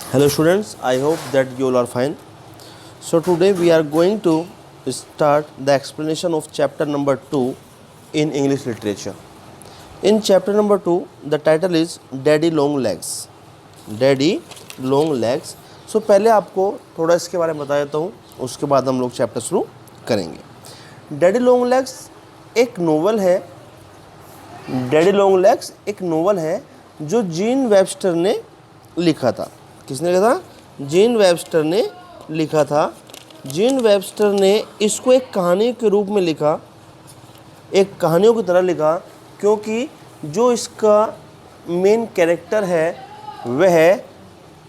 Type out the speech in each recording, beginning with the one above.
Hello students, I hope that you all are fine. So today we are going to start the explanation of chapter number 2 in English literature. In chapter number 2, the title is Daddy Long Legs. Daddy Long Legs. So पहले आपको थोड़ा इसके बारे में बता देता हूँ, उसके बाद हम लोग चैप्टर शुरू करेंगे। डैडी लॉन्ग लेग्स एक नोवेल है। डैडी लॉन्ग लेग्स एक नोवेल है जो जीन वेबस्टर ने लिखा था। किसने लिखा था? जीन वेबस्टर ने लिखा था। जीन वेबस्टर ने इसको एक कहानी के रूप में लिखा, एक कहानियों की तरह लिखा, क्योंकि जो इसका मेन कैरेक्टर है वह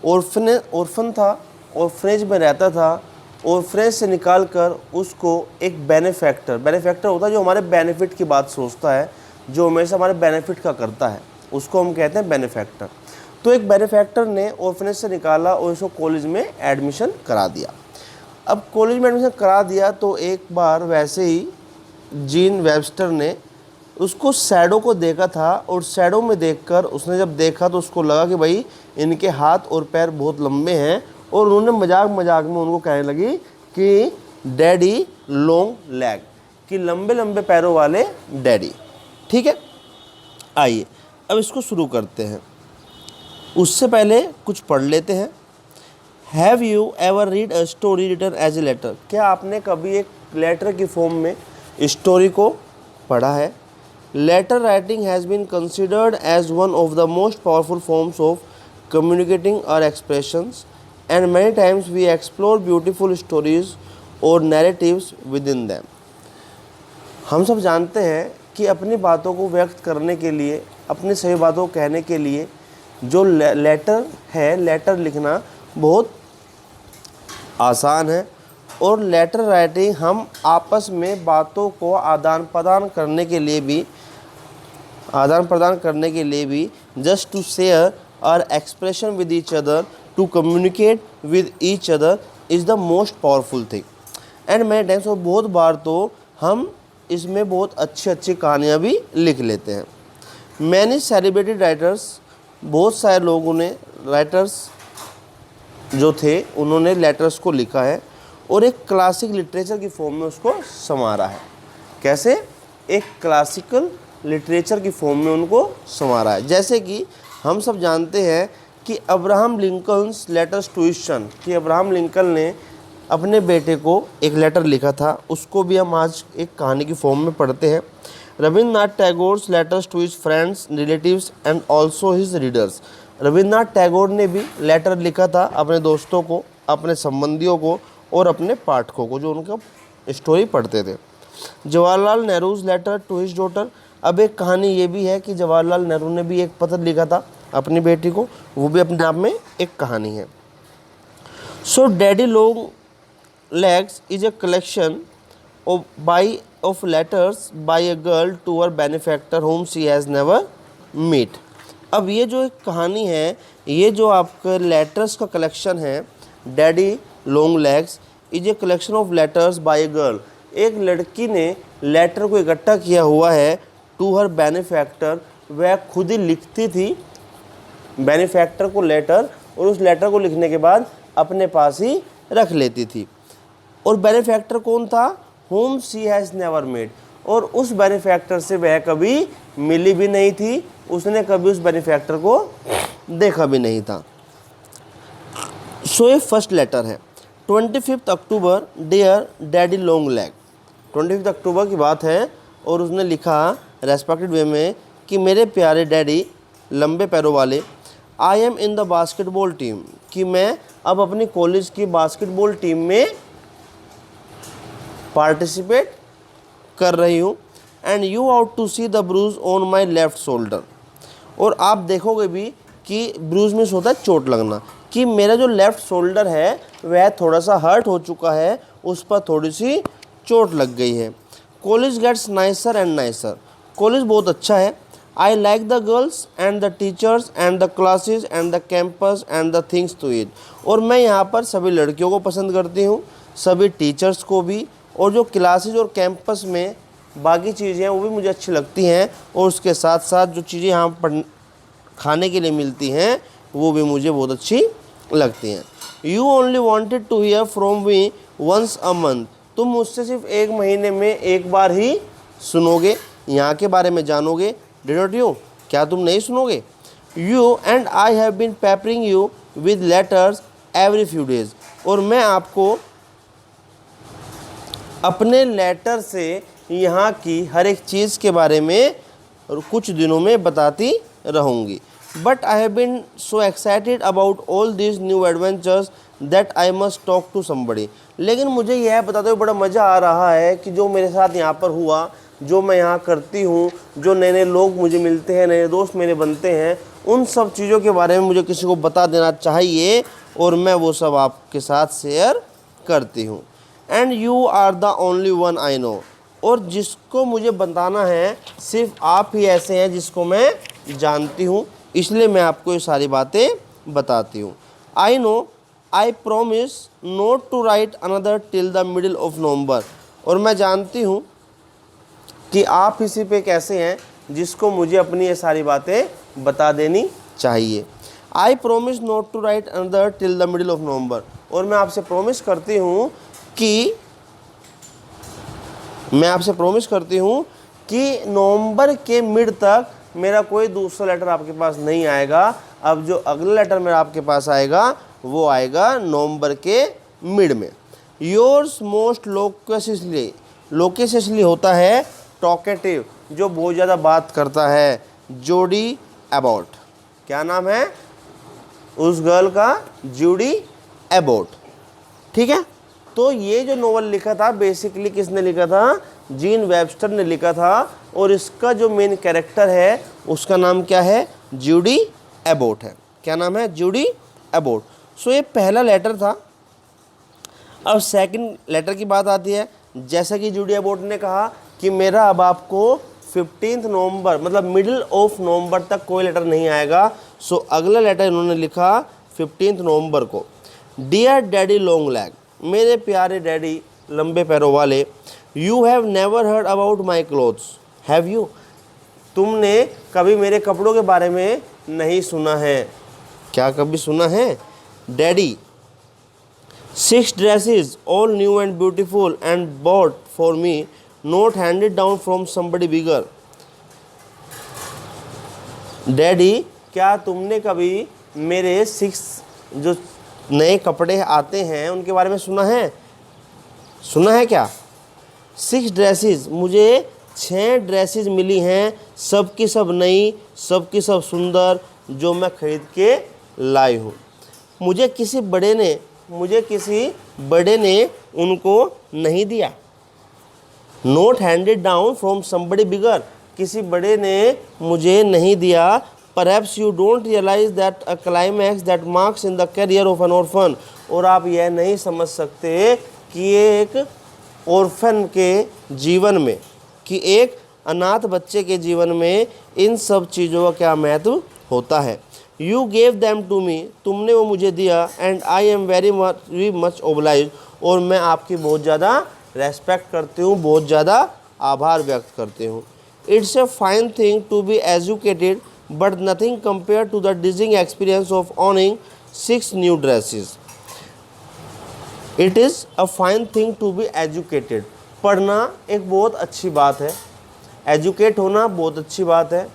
ऑर्फन था, ऑर्फनेज में रहता था। ऑर्फनेज से निकाल कर उसको एक बेनिफैक्टर होता है जो हमारे बेनिफिट की बात सोचता है, जो हमेशा हमारे बेनिफिट का करता है, उसको हम कहते हैं बेनिफैक्टर। तो एक बेनिफैक्टर ने ऑर्फनेज से निकाला और उसको कॉलेज में एडमिशन करा दिया। अब कॉलेज में एडमिशन करा दिया तो एक बार वैसे ही जीन वेबस्टर ने उसको शैडो को देखा था, और शैडो में देखकर उसने जब देखा तो उसको लगा कि भाई इनके हाथ और पैर बहुत लंबे हैं, और उन्होंने मजाक में उनको कहने लगी कि डैडी लॉन्ग लेग, कि लंबे लंबे पैरों वाले डैडी। ठीक है, आइए अब इसको शुरू करते हैं। उससे पहले कुछ पढ़ लेते हैं। Have you ever read a story written as a letter? क्या आपने कभी एक लेटर की फॉर्म में स्टोरी को पढ़ा है? Letter writing has been considered as one of the most powerful forms of communicating our expressions, and many times we explore beautiful stories और नैरेटिव्स विद इन दैम। हम सब जानते हैं कि अपनी बातों को व्यक्त करने के लिए, अपनी सही बातों को कहने के लिए जो लेटर है, लेटर लिखना बहुत आसान है, और लेटर राइटिंग हम आपस में बातों को आदान प्रदान करने के लिए भी just to share our expression with each other, to communicate with each other is the most powerful thing. And many times, और बहुत बार तो हम इसमें बहुत अच्छी कहानियाँ भी लिख लेते हैं। मैनी सेलिब्रेटेड राइटर्स, बहुत सारे लोगों ने, राइटर्स जो थे उन्होंने लेटर्स को लिखा है और एक क्लासिक लिटरेचर की फॉर्म में उसको संवारा है। कैसे? एक क्लासिकल लिटरेचर की फॉर्म में उनको संवारा है। जैसे कि हम सब जानते हैं कि Abraham Lincoln's letters to his son, कि अब्राहम लिंकन ने अपने बेटे को एक लेटर लिखा था, उसको भी हम आज एक कहानी की फॉर्म में पढ़ते हैं। Rabindranath Tagore's letters to his friends, relatives and also his readers. Rabindranath Tagore ने भी लेटर लिखा था अपने दोस्तों को, अपने संबंधियों को और अपने पाठकों को जो उनका स्टोरी पढ़ते थे। Jawaharlal Nehru's letter to his daughter. अब एक कहानी ये भी है कि जवाहरलाल नेहरू ने भी एक पत्र लिखा था अपनी बेटी को, वो भी अपने आप में एक कहानी है। So daddy long legs is a collection of letters by a girl to her benefactor whom she has never met। अब ये जो एक कहानी है, ये जो आपका लेटर्स का कलेक्शन है, Daddy long legs is a collection of letters by a girl. एक लड़की ने लेटर को इकट्ठा किया हुआ है टू हर बेनिफैक्टर, वह खुद ही लिखती थी बेनिफैक्टर को लेटर, और उस लेटर को लिखने के बाद अपने पास ही रख लेती थी। और बेनिफैक्टर कौन था? whom she has never met, और उस बेनिफैक्टर से वह कभी मिली भी नहीं थी, उसने कभी उस बेनिफैक्टर को देखा भी नहीं था। सो ये फर्स्ट लेटर है। 25 अक्टूबर, डियर डैडी लॉन्ग लेग। 25 अक्टूबर की बात है, और उसने लिखा रेस्पेक्टेड वे में कि मेरे प्यारे डैडी लंबे पैरों वाले, I am in the basketball team, कि मैं अब अपनी कॉलेज की बास्केटबॉल टीम में पार्टिसिपेट कर रही हूँ। And you ought to see the bruise on my left shoulder, और आप देखोगे भी कि ब्रूज में होता है चोट लगना, कि मेरा जो लेफ़्ट शोल्डर है वह थोड़ा सा हर्ट हो चुका है, उस पर थोड़ी सी चोट लग गई है। College gets nicer and nicer, college बहुत अच्छा है। I like the girls and the teachers and the classes and the campus and the things to it, और मैं यहाँ पर सभी लड़कियों को पसंद करती हूँ, सभी टीचर्स को भी, और जो क्लासेस और कैंपस में बाकी चीज़ें हैं वो भी मुझे अच्छी लगती हैं, और उसके साथ साथ जो चीज़ें यहाँ खाने के लिए मिलती हैं वो भी मुझे बहुत अच्छी लगती हैं। You only wanted to hear from me once a month, तुम मुझसे सिर्फ एक महीने में एक बार ही सुनोगे, यहाँ के बारे में जानोगे। डिड नॉट यू, क्या तुम नहीं सुनोगे? You and I have been peppering you with letters every few days, और मैं आपको अपने लेटर से यहाँ की हर एक चीज़ के बारे में कुछ दिनों में बताती रहूँगी। But I have been so excited about all this new adventures that I must talk to somebody, लेकिन मुझे यह बताते हुए बड़ा मज़ा आ रहा है कि जो मेरे साथ यहाँ पर हुआ, जो मैं यहाँ करती हूँ, जो नए नए लोग मुझे मिलते हैं, नए दोस्त मेरे बनते हैं, उन सब चीज़ों के बारे में मुझे किसी को बता देना चाहिए, और मैं वो सब आपके साथ शेयर करती हूँ। And you are the only one I know, और जिसको मुझे बताना है सिर्फ आप ही ऐसे हैं जिसको मैं जानती हूँ, इसलिए मैं आपको ये सारी बातें बताती हूँ। I know I promise not to write another till the middle of November, और मैं जानती हूँ कि आप इसी पे कैसे हैं जिसको मुझे अपनी ये सारी बातें बता देनी चाहिए। I promise not to write another till the middle of November, और मैं आपसे प्रॉमिस करती हूँ कि नवंबर के मिड तक मेरा कोई दूसरा लेटर आपके पास नहीं आएगा। अब जो अगला लेटर मेरा आपके पास आएगा वो आएगा नवंबर के मिड में। योर्स मोस्ट लोकेशली होता है टॉकेटिव, जो बहुत ज़्यादा बात करता है, जूडी एबॉट। क्या नाम है उस गर्ल का? Judy Abbott. ठीक है, तो ये जो नोवेल लिखा था बेसिकली किसने लिखा था? जीन वेबस्टर ने लिखा था, और इसका जो मेन कैरेक्टर है उसका नाम क्या है? जूडी एबॉट है। क्या नाम है? Judy Abbott. सो ये पहला लेटर था। अब सेकंड लेटर की बात आती है। जैसा कि जूडी एबॉट ने कहा कि मेरा अब आपको 15 नवंबर मतलब मिडिल ऑफ नवंबर तक कोई लेटर नहीं आएगा। सो अगला लेटर इन्होंने लिखा 15 नवंबर को। डियर डैडी लॉन्ग लैग, मेरे प्यारे डैडी लंबे पैरों वाले। You have never heard about my clothes have you, तुमने कभी मेरे कपड़ों के बारे में नहीं सुना है? क्या कभी सुना है? Daddy 6 dresses all new and beautiful and bought for me, not handed down from somebody bigger. Daddy क्या तुमने कभी मेरे 6 जो नए कपड़े आते हैं उनके बारे में सुना है? सुना है क्या? 6 ड्रेसेस, मुझे 6 ड्रेसेस मिली हैं, सब की सब नई, सब की सब सुंदर, जो मैं खरीद के लाई हूँ। मुझे किसी बड़े ने उनको नहीं दिया। Not handed down from somebody bigger, किसी बड़े ने मुझे नहीं दिया। Perhaps you don't realize that a climax that marks in the career of an orphan, और आप यह नहीं समझ सकते कि ये एक ऑर्फन के जीवन में, कि एक अनाथ बच्चे के जीवन में इन सब चीज़ों का क्या महत्व होता है। You gave them to me, तुमने वो मुझे दिया। And I am very much obliged, और मैं आपकी बहुत ज़्यादा रेस्पेक्ट करती हूँ, बहुत ज़्यादा आभार व्यक्त करती हूँ। It's a fine thing to be educated but nothing compare to the dizzying experience of owning 6 new dresses. It is a fine thing to be educated, पढ़ना एक बहुत अच्छी बात है, एजुकेट होना बहुत अच्छी बात है,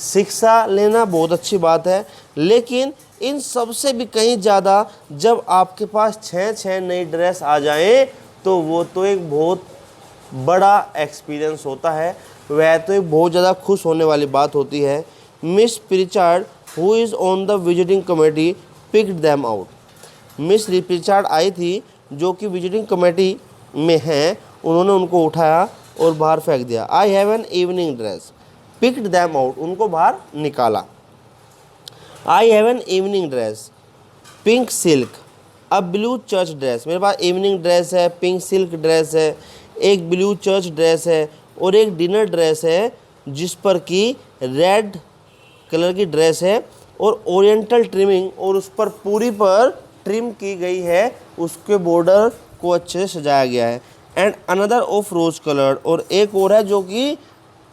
शिक्षा लेना बहुत अच्छी बात है, लेकिन इन सब से भी कहीं ज़्यादा जब आपके पास 6 नई ड्रेस आ जाएं तो वो तो एक बहुत बड़ा एक्सपीरियंस होता है, वह तो एक बहुत ज़्यादा खुश होने वाली बात होती है। Miss Pritchard who is on the visiting committee picked them out, Miss Pritchard आई थी जो कि विजिटिंग कमेटी में हैं, उन्होंने उनको उठाया और बाहर फेंक दिया। I have an evening dress, picked them out, उनको बाहर निकाला। I have an evening dress, pink silk, a blue church dress, मेरे पास इवनिंग ड्रेस है, पिंक सिल्क ड्रेस है, एक ब्लू चर्च ड्रेस है, और एक डिनर ड्रेस है जिस पर कि रेड कलर की ड्रेस है और ओरिएंटल ट्रिमिंग, और उस पर पूरी पर ट्रिम की गई है, उसके बॉर्डर को अच्छे से सजाया गया है। And another of rose colour, और एक और है जो कि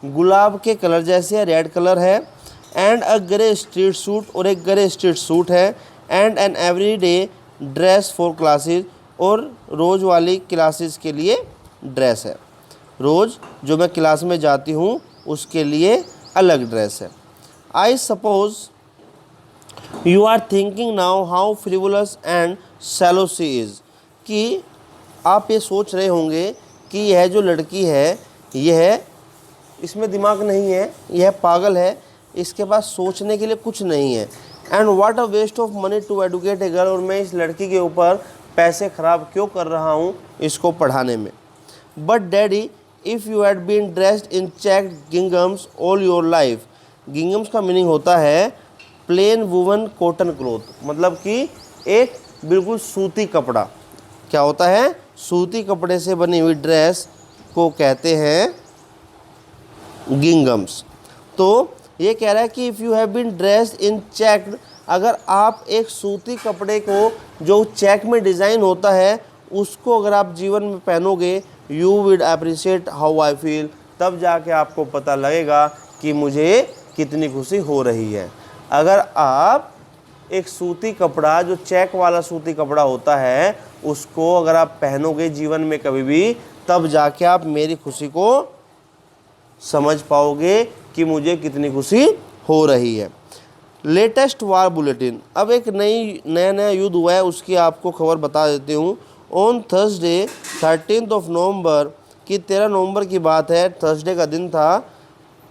गुलाब के कलर जैसे है, रेड कलर है। And a grey street suit, और एक ग्रे स्ट्रीट सूट है। And an every day dress for classes, और रोज़ वाली क्लासेस के लिए ड्रेस है। रोज़ जो मैं क्लास में जाती हूँ उसके लिए अलग ड्रेस है। I suppose you are thinking now how frivolous and shallow she is, कि आप ये सोच रहे होंगे कि यह जो लड़की है यह, इसमें दिमाग नहीं है, यह पागल है, इसके पास सोचने के लिए कुछ नहीं है। And what a waste of money to educate a girl, और मैं इस लड़की के ऊपर पैसे ख़राब क्यों कर रहा हूँ इसको पढ़ाने में। But daddy if you had been dressed in checked गिंगम्स ऑल योर लाइफ, गिंगम्स का मीनिंग होता है प्लेन वुवन कॉटन क्लोथ, मतलब कि एक बिल्कुल सूती कपड़ा। क्या होता है? सूती कपड़े से बनी हुई ड्रेस को कहते हैं गिंगम्स। तो ये कह रहा है कि if you have been dressed in checked, अगर आप एक सूती कपड़े को जो चेक में डिज़ाइन होता है उसको अगर आप जीवन में पहनोगे, you would appreciate how I feel, तब जाके आपको पता लगेगा कि मुझे कितनी खुशी हो रही है। अगर आप एक सूती कपड़ा, जो चेक वाला सूती कपड़ा होता है, उसको अगर आप पहनोगे जीवन में कभी भी, तब जाके आप मेरी खुशी को समझ पाओगे कि मुझे कितनी खुशी हो रही है। लेटेस्ट वार बुलेटिन, अब एक नया युद्ध हुआ है उसकी आपको खबर बता देती हूँ। ऑन थर्सडे 13 नवंबर की 13 नवंबर की बात है, थर्सडे का दिन था।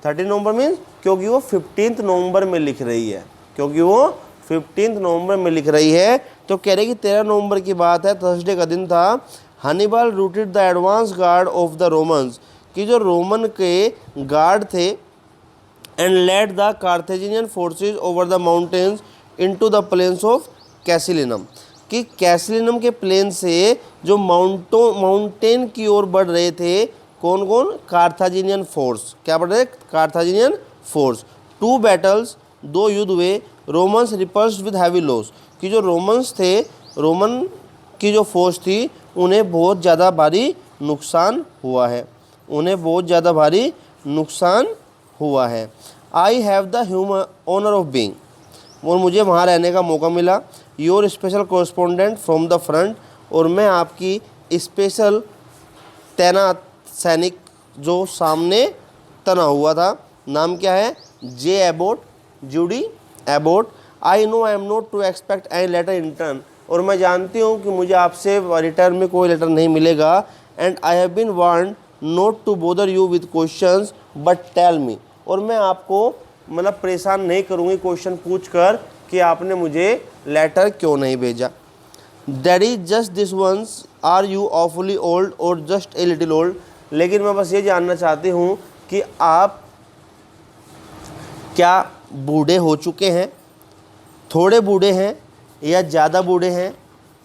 13 नवंबर मीन्स क्योंकि वो 15 नवंबर में लिख रही है, क्योंकि वो 15 नवंबर में लिख रही है, तो कह रही कि 13 नवंबर की बात है, थर्सडे का दिन था। Hannibal routed the advance guard of the Romans, कि जो रोमन के गार्ड थे, and led the Carthaginian forces over the mountains into the plains of Casilinum, कि कैसिलिनम के प्लेन से जो माउंटेन की ओर बढ़ रहे थे, कौन कौन? कार्थाजिनियन फोर्स। क्या बढ़ रहे? कार्थाजिनियन फोर्स। 2 बैटल्स, 2 युद्ध हुए। Romans repulsed with heavy loss, कि जो रोमन्स थे, रोमन की जो फौज थी, उन्हें बहुत ज़्यादा भारी नुकसान हुआ है, उन्हें बहुत ज़्यादा भारी नुकसान हुआ है। I have the human honour of being, और मुझे वहाँ रहने का मौका मिला। Your special correspondent from the front, और मैं आपकी स्पेशल तैनात सैनिक जो सामने तना हुआ था। नाम क्या है? J Abbott, Judy Abbott. I know I am not to expect any letter in return, और मैं जानती हूँ कि मुझे आपसे रिटर्न में कोई लेटर नहीं मिलेगा। And I have been warned not to bother you with questions but tell me, और मैं आपको मतलब परेशान नहीं करूँगी क्वेश्चन पूछ कर कि आपने मुझे लेटर क्यों नहीं भेजा। Daddy just this once, are you awfully old or just a little old, लेकिन मैं बस ये जानना चाहती हूँ कि आप क्या बूढ़े हो चुके हैं, थोड़े बूढ़े हैं या ज़्यादा बूढ़े हैं,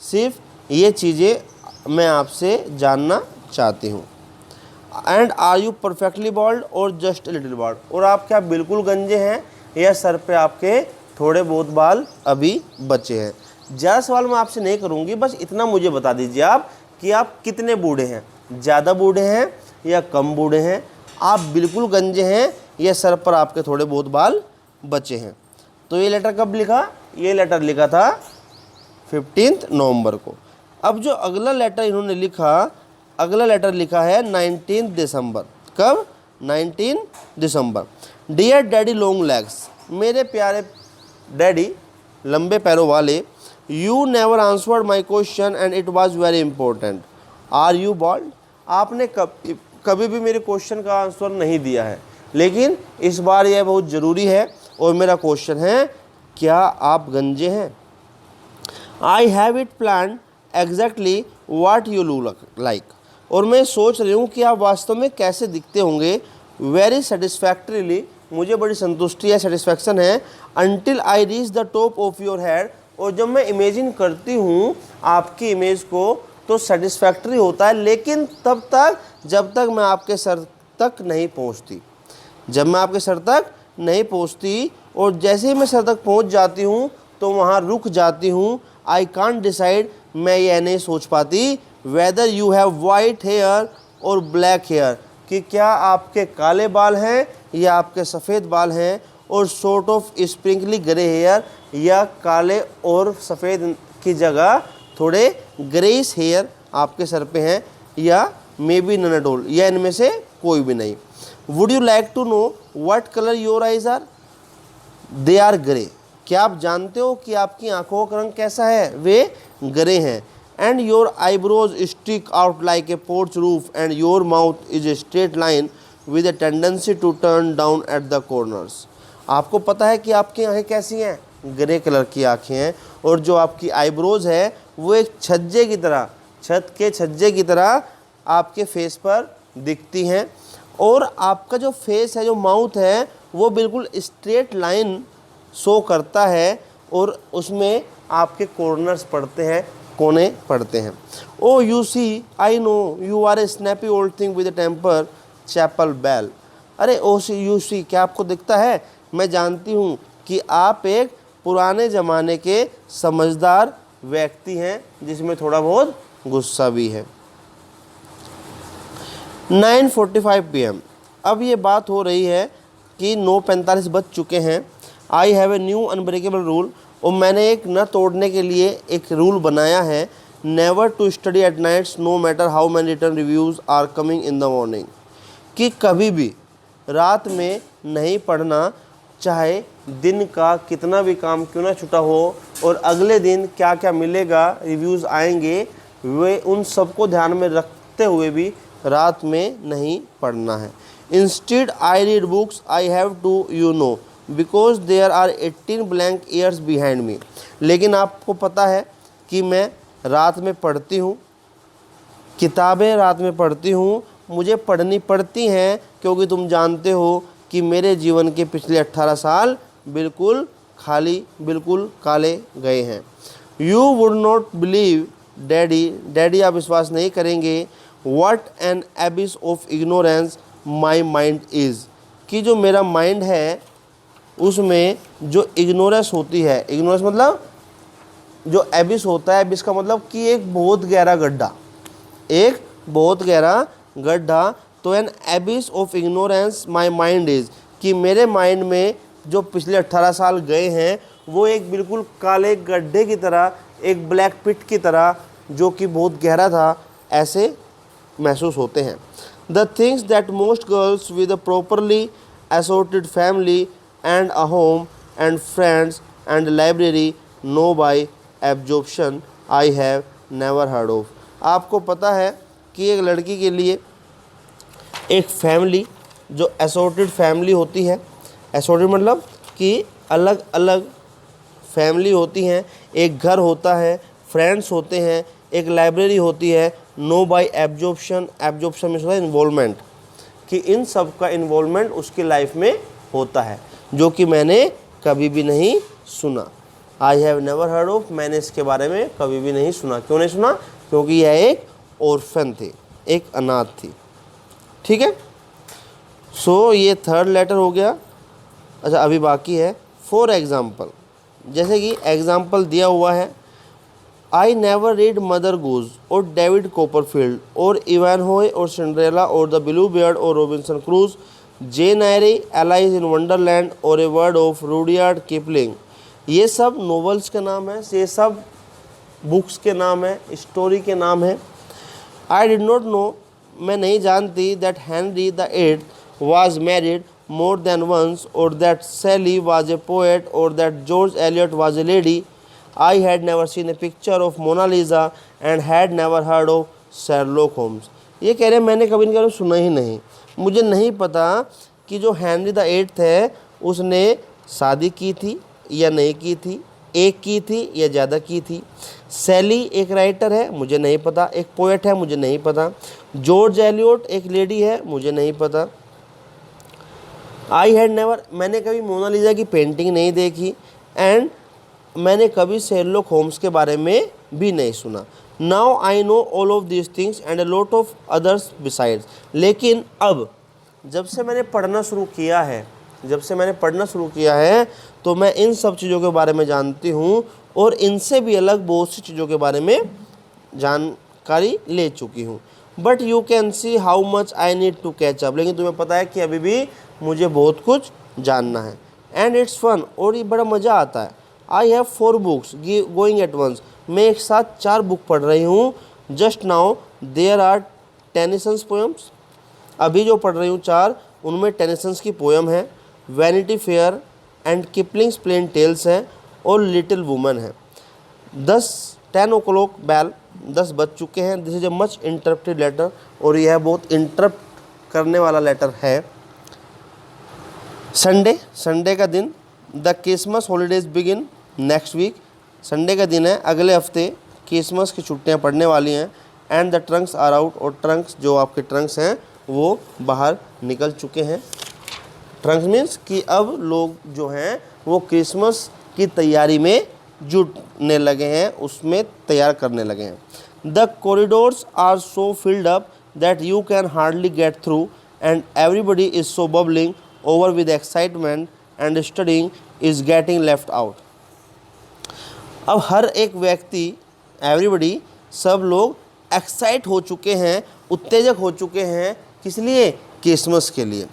सिर्फ ये चीज़ें मैं आपसे जानना चाहती हूँ। And are you perfectly bald or just a little bald, और आप क्या बिल्कुल गंजे हैं या सर पे आपके थोड़े बहुत बाल अभी बचे हैं। ज़्यादा सवाल मैं आपसे नहीं करूँगी, बस इतना मुझे बता दीजिए आप कि आप कितने बूढ़े हैं, ज़्यादा बूढ़े हैं या कम बूढ़े हैं, आप बिल्कुल गंजे हैं या सर पर आपके थोड़े बहुत बाल बचे हैं। तो ये लेटर कब लिखा? ये लेटर लिखा था 15 नवंबर को। अब जो अगला लेटर इन्होंने लिखा, अगला लेटर लिखा है 19 दिसंबर। कब? 19 दिसंबर। डियर डैडी लॉन्ग लेग्स, मेरे प्यारे डैडी लंबे पैरों वाले, you never answered my question and it was very important, are you bald, आपने कभी भी मेरे क्वेश्चन का आंसर नहीं दिया है, लेकिन इस बार यह बहुत ज़रूरी है और मेरा क्वेश्चन है, क्या आप गंजे हैं? I have it plan exactly what you look like, और मैं सोच रही हूँ कि आप वास्तव में कैसे दिखते होंगे। वेरी सेटिस्फैक्ट्रीली, मुझे बड़ी संतुष्टि है, सेटिस्फैक्शन है। Until I reach the top of your head, और जब मैं इमेजिन करती हूँ आपकी इमेज को तो सेटिस्फैक्ट्री होता है, लेकिन तब तक जब तक मैं आपके सर तक नहीं पहुँचती, जब मैं आपके सर तक नहीं पहुँचती, और जैसे ही मैं सर तक पहुँच जाती हूँ तो वहाँ रुक जाती हूँ। आई कांट डिसाइड, मैं यह नहीं सोच पाती whether you have white hair or black hair, कि क्या आपके काले बाल हैं या आपके सफ़ेद बाल हैं, और सॉर्ट ऑफ स्प्रिंकली ग्रे हेयर, या काले और सफ़ेद की जगह थोड़े ग्रेइश हेयर आपके सर पे हैं, या may be none at all, या इनमें से कोई भी नहीं। Would you like to know what colour your eyes are? They are grey. क्या आप जानते हो कि आपकी आंखों का रंग कैसा है? वे ग्रे हैं। And your eyebrows stick out like a porch roof and your mouth is a straight line with a tendency to turn down at the corners. आपको पता है कि आपकी आंखें कैसी हैं? ग्रे कलर की आंखें हैं, और जो आपकी आईब्रोज है वो एक छज्जे की तरह, छत के छज्जे की तरह आपके फेस पर दिखती हैं, और आपका जो फेस है, जो माउथ है, वो बिल्कुल स्ट्रेट लाइन शो करता है, और उसमें आपके कॉर्नर्स पड़ते हैं, कोने पड़ते हैं। Oh you see, I know you are a snappy old thing with a temper, chapel bell. अरे ओ सी यू सी, क्या आपको दिखता है? मैं जानती हूँ कि आप एक पुराने ज़माने के समझदार व्यक्ति हैं जिसमें थोड़ा बहुत गुस्सा भी है। 9:45 PM। अब ये बात हो रही है कि 9:45 बज चुके हैं। I have a new unbreakable rule, और मैंने एक न तोड़ने के लिए एक रूल बनाया है, never to study at nights no matter how many return reviews are coming in the morning. कि कभी भी रात में नहीं पढ़ना, चाहे दिन का कितना भी काम क्यों ना छुटा हो, और अगले दिन क्या क्या मिलेगा, रिव्यूज़ आएंगे, वे उन सबको ध्यान में रखते हुए भी रात में नहीं पढ़ना है। Instead I read books I have to you know because there are 18 blank years behind me. लेकिन आपको पता है कि मैं रात में पढ़ती हूँ, किताबें रात में पढ़ती हूँ, मुझे पढ़नी पड़ती हैं, क्योंकि तुम जानते हो कि मेरे जीवन के पिछले 18 साल बिल्कुल खाली, बिल्कुल काले गए हैं। You would not believe daddy, daddy आप विश्वास नहीं करेंगे, what an एबिस of ignorance my mind is. कि जो मेरा माइंड है उसमें जो इग्नोरेंस होती है, इग्नोरेंस मतलब जो एबिस होता है, एबिस का मतलब कि एक बहुत गहरा गड्ढा, एक बहुत गहरा गड्ढा। तो N एबिस of ignorance my mind is, कि मेरे माइंड में जो पिछले 18 साल गए हैं वो एक बिल्कुल काले गड्ढे की तरह, एक ब्लैक पिट की तरह, जो कि बहुत गहरा था, ऐसे महसूस होते हैं। The things that most girls with a properly assorted family and a home and friends and library know by absorption I have never heard of. आपको पता है कि एक लड़की के लिए एक फैमिली, जो एसोर्टेड फैमिली होती है, एसोर्टेड मतलब कि अलग अलग फैमिली होती हैं, एक घर होता है, फ्रेंड्स होते हैं, एक लाइब्रेरी होती है, नो बाय एब्जॉर्प्शन, एब्जॉर्प्शन में होता है इन्वॉल्वमेंट, कि इन सब का इन्वॉल्वमेंट उसकी लाइफ में होता है, जो कि मैंने कभी भी नहीं सुना। आई हैव नेवर हर्ड ऑफ, मैंने इसके बारे में कभी भी नहीं सुना। क्यों नहीं सुना? क्योंकि यह एक ऑर्फन थी, एक अनाथ थी। ठीक है, सो ये थर्ड लेटर हो गया। अच्छा, अभी बाकी है फॉर एग्ज़ाम्पल, जैसे कि एग्ज़ाम्पल दिया हुआ है, I never read Mother Goose और डेविड कॉपरफील्ड और इवानहोए और सिंड्रेला और द ब्लू बियर्ड और Robinson Crusoe, Jane Eyre, Alice in Wonderland और a word of Rudyard Kipling. ये सब नॉवेल्स के नाम हैं, ये सब बुक्स के नाम हैं, स्टोरी के नाम हैं। आई डिड नॉट नो, मैं नहीं जानती, that Henry the 8th was married more than once, or that Sally was a poet, or that George Eliot was a lady. I had never seen a picture of Mona Lisa and had never heard of Sherlock Holmes. ये कह रहे हैं मैंने कभी इनके बारे में सुना ही नहीं, मुझे नहीं पता कि जो हेनरी द 8th है उसने शादी की थी या नहीं की थी, एक की थी या ज़्यादा की थी। सैली एक राइटर है, मुझे नहीं पता। एक पोएट है, मुझे नहीं पता। जॉर्ज एलियट एक लेडी है, मुझे नहीं पता। आई हैड नेवर, मैंने कभी मोनालिसा की पेंटिंग नहीं देखी, एंड मैंने कभी शेरलॉक होम्स के बारे में भी नहीं सुना। Now I know all of this things and a lot of others besides. लेकिन अब जब से मैंने पढ़ना शुरू किया है, तो मैं इन सब चीज़ों के बारे में जानती हूँ, और इनसे भी अलग बहुत सी चीज़ों के बारे में जानकारी ले चुकी हूँ। But you can see how much I need to catch up. लेकिन तुम्हें पता है कि अभी भी मुझे बहुत कुछ जानना है। एंड इट्स फन, और ये बड़ा मज़ा आता है। I have 4 books going at once, मैं एक साथ 4 बुक पढ़ रही हूँ। Just now there are Tennyson's poems, अभी जो पढ़ रही हूँ 4, उनमें टेनिसन्स की पोएम है, Vanity Fair and Kipling's Plain Tales है, और लिटिल वुमन है। 10 o'clock बेल, 10 बज चुके हैं। This is a much interrupted letter, और यह बहुत इंटरप्ट करने वाला लेटर है। संडे का दिन, the Christmas holidays begin next week, Sunday का दिन है, अगले हफ्ते क्रिसमस की छुट्टियां पड़ने वाली हैं। And the trunks are out, और ट्रंक्स जो आपके ट्रंक्स हैं वो बाहर निकल चुके हैं। ट्रंक्स मीन्स कि अब लोग जो हैं वो क्रिसमस की तैयारी में जुटने लगे हैं, उसमें तैयार करने लगे हैं। The corridors are so filled up that you can hardly get through, and everybody is so bubbling over with excitement, and studying is getting left out. अब हर एक व्यक्ति, एवरीबडी, सब लोग एक्साइट हो चुके हैं, उत्तेजक हो चुके हैं, किस लिए? क्रिसमस के लिए।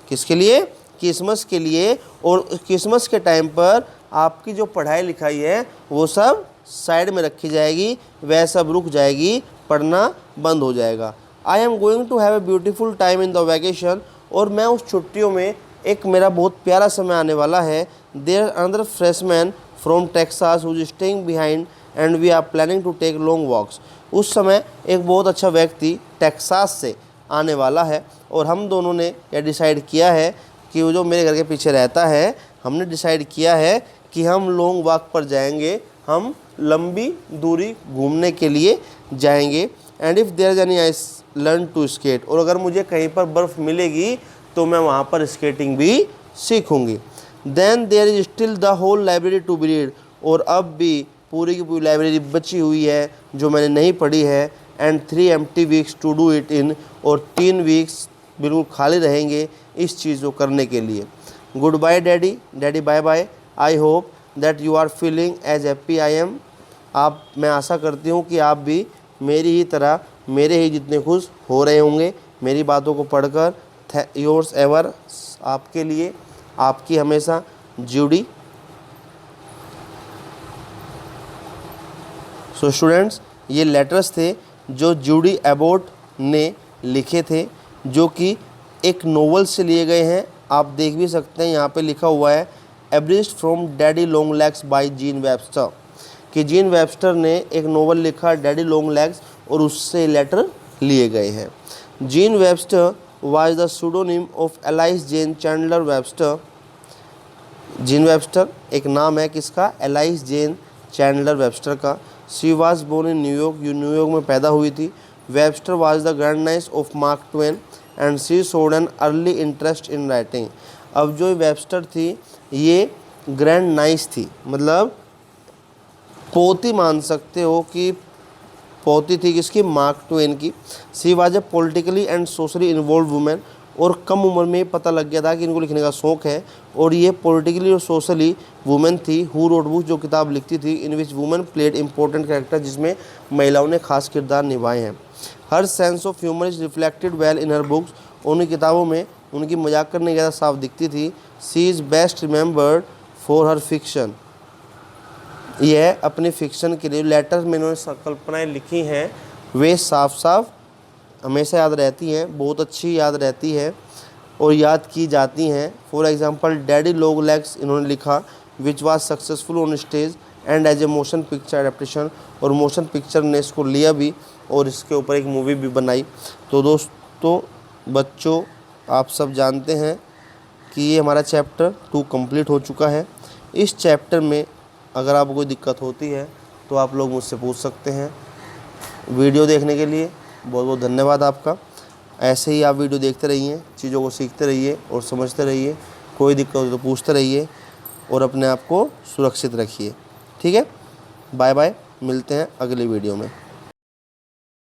किसके लिए? क्रिसमस के लिए। और क्रिसमस के टाइम पर आपकी जो पढ़ाई लिखाई है वो सब साइड में रखी जाएगी, वह सब रुक जाएगी, पढ़ना बंद हो जाएगा। I am going to have a beautiful time in the vacation, और मैं उस छुट्टियों में एक मेरा बहुत प्यारा समय आने वाला है। There another freshman from Texas who is staying behind and we are planning to take long walks. उस समय एक बहुत अच्छा व्यक्ति टेक्सास से आने वाला है, और हम दोनों ने यह डिसाइड किया है कि वो जो मेरे घर के पीछे रहता है, हमने डिसाइड किया है कि हम लॉन्ग वॉक पर जाएंगे, हम लंबी दूरी घूमने के लिए जाएंगे। And if there is any I learn to skate, और अगर मुझे कहीं पर बर्फ़ मिलेगी तो मैं वहाँ पर स्केटिंग भी सीखूँगी। Then there is still the whole library to be read, और अब भी पूरी की पूरी लाइब्रेरी बची हुई है जो मैंने नहीं पढ़ी है। And 3 empty weeks to do it in, और 3 वीक्स बिल्कुल खाली रहेंगे इस चीज़ को करने के लिए। Goodbye daddy, daddy bye bye. I hope that you are feeling as happy I am, मैं आशा करती हूँ कि आप भी मेरी ही तरह, मेरे ही जितने खुश हो रहे होंगे मेरी बातों को पढ़कर। योर्स एवर, आपके लिए, आपकी हमेशा, जूडी। सो स्टूडेंट्स, ये लेटर्स थे जो जूडी एबोट ने लिखे थे, जो कि एक नोवेल से लिए गए हैं। आप देख भी सकते हैं यहाँ पे लिखा हुआ है abridged from Daddy long Legs by Jean Webster, कि जीन वेब्स्टर ने एक नोवेल लिखा डैडी लॉन्ग लेग्स, और उससे लेटर लिए गए हैं। Jean Webster was the pseudonym of Alice Jane Chandler Webster. Jean Webster एक नाम है किसका? एलाइस जेन चैंडलर वेब्स्टर का। She was born in New York, New York में पैदा हुई थी। Webster was the grand niece of Mark Twain and she showed an early interest in writing. अब जो वेब्स्टर थी ये ग्रैंड नाइस थी, मतलब पोती मान सकते हो कि पोती थी किसकी? मार्क ट्वेन की। She was a politically and socially involve women, और कम उम्र में पता लग गया था कि इनको लिखने का शौक़ है, और ये पॉलिटिकली और सोशली वुमेन थी। हु रोट बुक, जो किताब लिखती थी, in which women played important character, जिसमें महिलाओं ने खास किरदार निभाए हैं। Her sense of humour is reflected well in her books, उन किताबों में उनकी मजाक करने की ज़्यादा साफ दिखती थी। She is best remembered for her fiction, यह अपने फिक्शन के लिए लेटर में इन्होंने संकल्पनाएँ लिखी हैं, वे साफ साफ हमेशा याद रहती हैं, बहुत अच्छी याद रहती है और याद की जाती हैं। For example daddy long legs इन्होंने लिखा, which was successful on stage and as a motion picture adaptation, और मोशन पिक्चर ने इसको लिया भी और इसके ऊपर एक मूवी भी बनाई। तो दोस्तों, बच्चों, आप सब जानते हैं कि ये हमारा चैप्टर 2 कंप्लीट हो चुका है। इस चैप्टर में अगर आपको कोई दिक्कत होती है तो आप लोग मुझसे पूछ सकते हैं। वीडियो देखने के लिए बहुत बहुत धन्यवाद आपका। ऐसे ही आप वीडियो देखते रहिए, चीज़ों को सीखते रहिए और समझते रहिए। कोई दिक्कत हो तो पूछते रहिए और अपने आप को सुरक्षित रखिए। ठीक है, बाय बाय, मिलते हैं अगली वीडियो में।